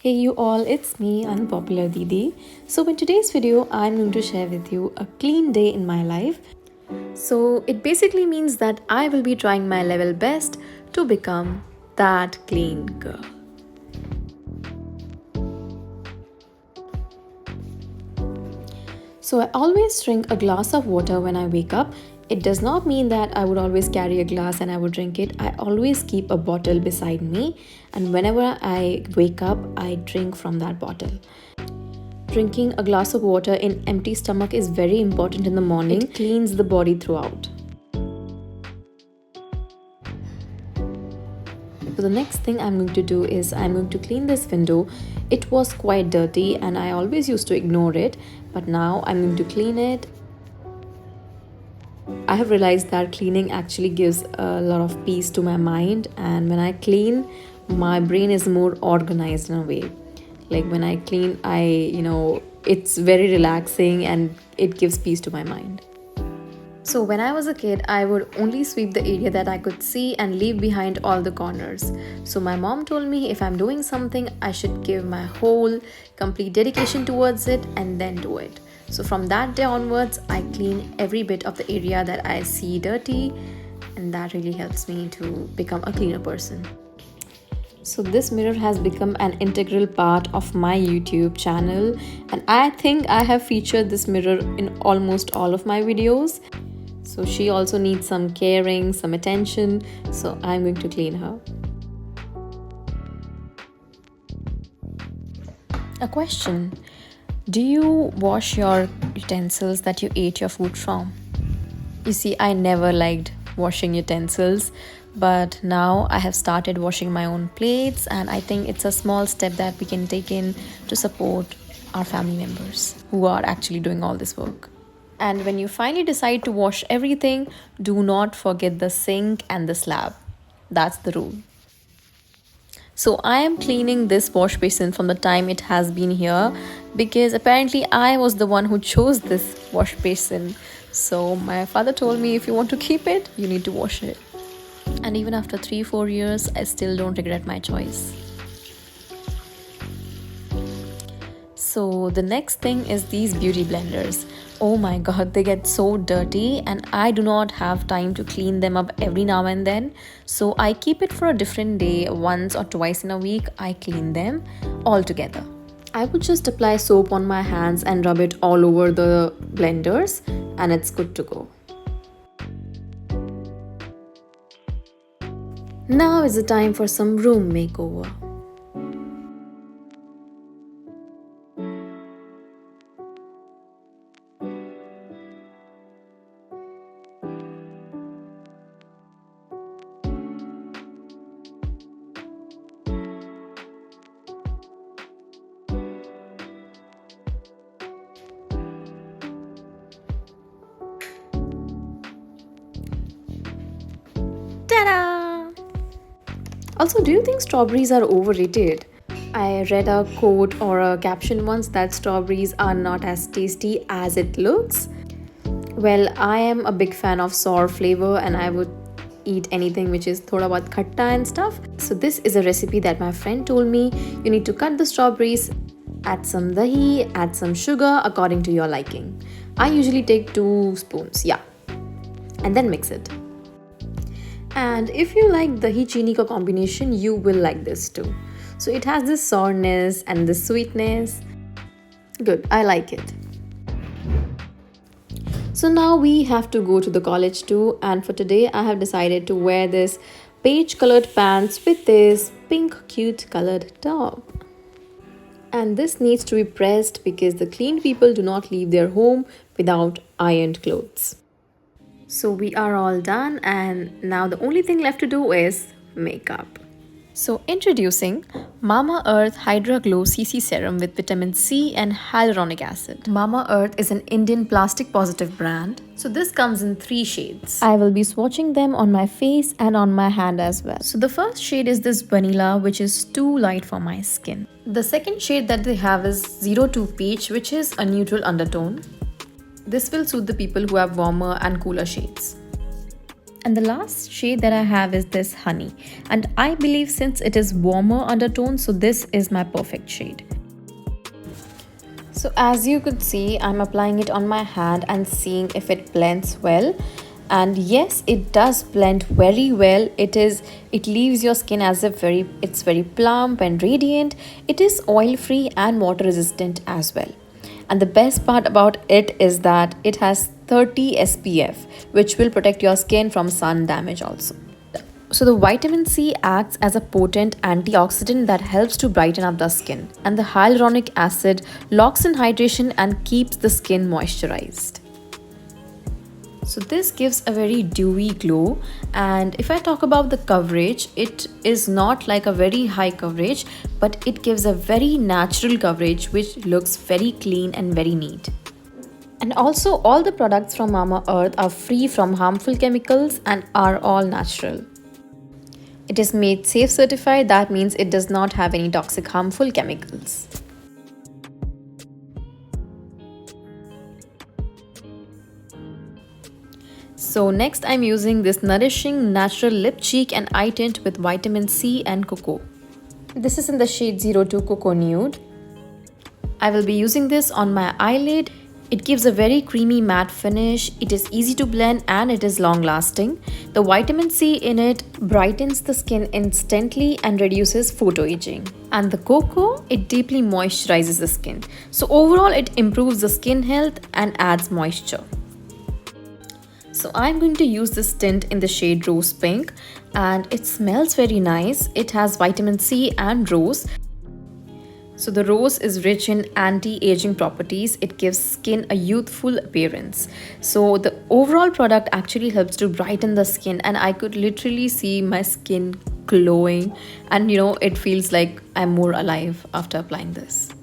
Hey you all, it's me, Unpopular Didi. So in today's video, I'm going to share with you a clean day in my life. So it basically means that I will be trying my level best to become that clean girl. So I always drink a glass of water when I wake up. It does not mean that I would always carry a glass and I would drink it. I always keep a bottle beside me, and whenever I wake up, I drink from that bottle. Drinking a glass of water in empty stomach is very important in the morning. It cleans the body throughout. So the next thing I'm going to do is I'm going to clean this window. It was quite dirty and I always used to ignore it, but now I'm going to clean it. I have realized that cleaning actually gives a lot of peace to my mind, and when I clean, my brain is more organized in a way. Like when I clean, it's very relaxing and it gives peace to my mind. So when I was a kid, I would only sweep the area that I could see and leave behind all the corners. So my mom told me if I'm doing something, I should give my whole complete dedication towards it and then do it. So from that day onwards, I clean every bit of the area that I see dirty, and that really helps me to become a cleaner person. So this mirror has become an integral part of my YouTube channel, and I think I have featured this mirror in almost all of my videos. So she also needs some caring, some attention, so I'm going to clean her. A question. Do you wash your utensils that you ate your food from? You see, I never liked washing utensils, but now I have started washing my own plates, and I think it's a small step that we can take in to support our family members who are actually doing all this work. And when you finally decide to wash everything, do not forget the sink and the slab. That's the rule. So I am cleaning this wash basin from the time it has been here, because apparently I was the one who chose this wash basin. So my father told me if you want to keep it, you need to wash it. And even after 3-4 years, I still don't regret my choice. So the next thing is these beauty blenders. Oh my god, they get so dirty and I do not have time to clean them up every now and then. So I keep it for a different day. Once or twice in a week, I clean them all together. I would just apply soap on my hands and rub it all over the blenders, and it's good to go. Now is the time for some room makeover. Ta-da! Also, do you think strawberries are overrated? I read a quote or a caption once that strawberries are not as tasty as it looks. Well, I am a big fan of sour flavor and I would eat anything which is thoda bahut khatta and stuff. So this is a recipe that my friend told me. You need to cut the strawberries, add some dahi, add some sugar according to your liking. I usually take 2 spoons, and then mix it. And if you like dahi chini ka combination, you will like this too. So it has this sourness and this sweetness. Good, I like it. So now we have to go to the college too, and for today I have decided to wear this beige colored pants with this pink cute colored top. And this needs to be pressed because the clean people do not leave their home without ironed clothes. So we are all done, and now the only thing left to do is makeup. So introducing Mama Earth Hydra Glow CC Serum with vitamin C and hyaluronic acid. Mama Earth is an Indian plastic positive brand. So this comes in 3 shades. I will be swatching them on my face and on my hand as well. So the first shade is this vanilla, which is too light for my skin. The second shade that they have is 02 Peach, which is a neutral undertone. This will suit the people who have warmer and cooler shades. And the last shade that I have is this honey. And I believe since it is warmer undertone, so this is my perfect shade. So as you could see, I'm applying it on my hand and seeing if it blends well. And yes, it does blend very well. It leaves your skin as if it's very plump and radiant. It is oil free and water resistant as well. And the best part about it is that it has 30 SPF, which will protect your skin from sun damage also. So the vitamin C acts as a potent antioxidant that helps to brighten up the skin, and the hyaluronic acid locks in hydration and keeps the skin moisturized. So this gives a very dewy glow, and if I talk about the coverage, it is not like a very high coverage, but it gives a very natural coverage which looks very clean and very neat. And also all the products from Mamaearth are free from harmful chemicals and are all natural. It is made safe certified, that means it does not have any toxic harmful chemicals. So next I'm using this nourishing natural lip cheek and eye tint with vitamin C and cocoa. This is in the shade 02 Cocoa Nude. I will be using this on my eyelid. It gives a very creamy matte finish, it is easy to blend and it is long lasting. The vitamin C in it brightens the skin instantly and reduces photoaging. And the cocoa, it deeply moisturizes the skin. So overall it improves the skin health and adds moisture. So I'm going to use this tint in the shade Rose Pink, and it smells very nice. It has vitamin C and rose. So the rose is rich in anti-aging properties. It gives skin a youthful appearance. So the overall product actually helps to brighten the skin, and I could literally see my skin glowing, and it feels like I'm more alive after applying this.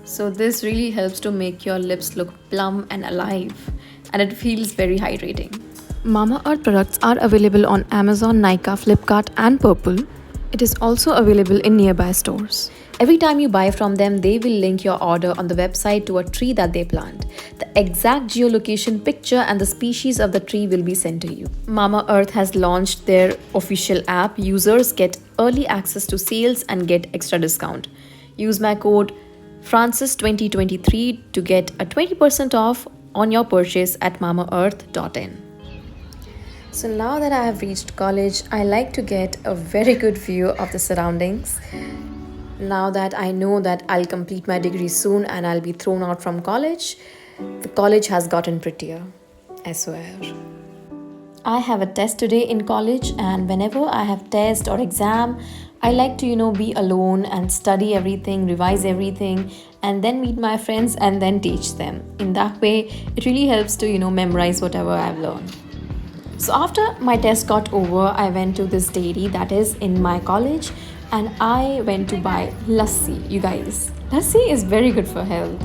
So this really helps to make your lips look plump and alive, and it feels very hydrating. Mamaearth products are available on Amazon, Nykaa, Flipkart and Purple. It is also available in nearby stores. Every time you buy from them, they will link your order on the website to a tree that they plant. The exact geolocation picture and the species of the tree will be sent to you. Mamaearth has launched their official app. Users get early access to sales and get extra discount. Use my code Francis2023 to get a 20% off on your purchase at mamaearth.in. So now that I have reached college, I like to get a very good view of the surroundings. Now that I know that I'll complete my degree soon and I'll be thrown out from college, the college has gotten prettier, I swear. I have a test today in college, and whenever I have test or exam, I like to be alone and study everything, revise everything, and then meet my friends and then teach them. In that way, it really helps to memorize whatever I've learned. So after my test got over, I went to this dairy that is in my college, and I went to buy lassi. You guys, lassi is very good for health.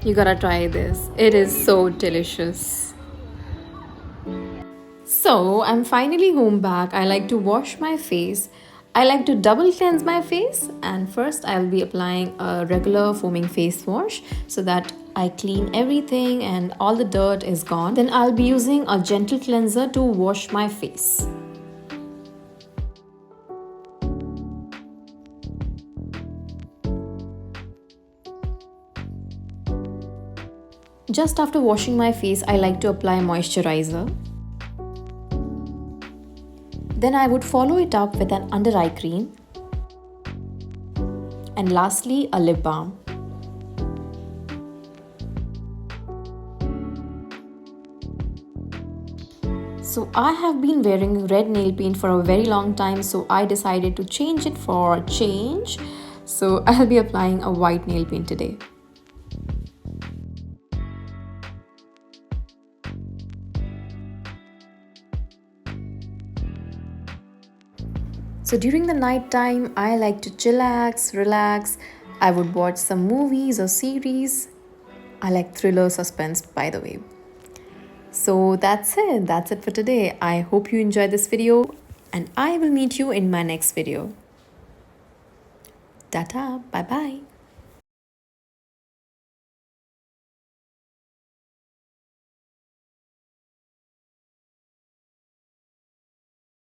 You gotta try this. It is so delicious. So I'm finally home back. I like to wash my face. I like to double cleanse my face, and first I will be applying a regular foaming face wash so that I clean everything and all the dirt is gone. Then I'll be using a gentle cleanser to wash my face. Just after washing my face, I like to apply moisturizer. Then I would follow it up with an under eye cream. And lastly, a lip balm. So I have been wearing red nail paint for a very long time, so I decided to change it for a change. So I'll be applying a white nail paint today. So during the night time, I like to chillax, relax. I would watch some movies or series. I like thriller suspense, by the way. So that's it. That's it for today. I hope you enjoyed this video, and I will meet you in my next video. Tata, bye bye.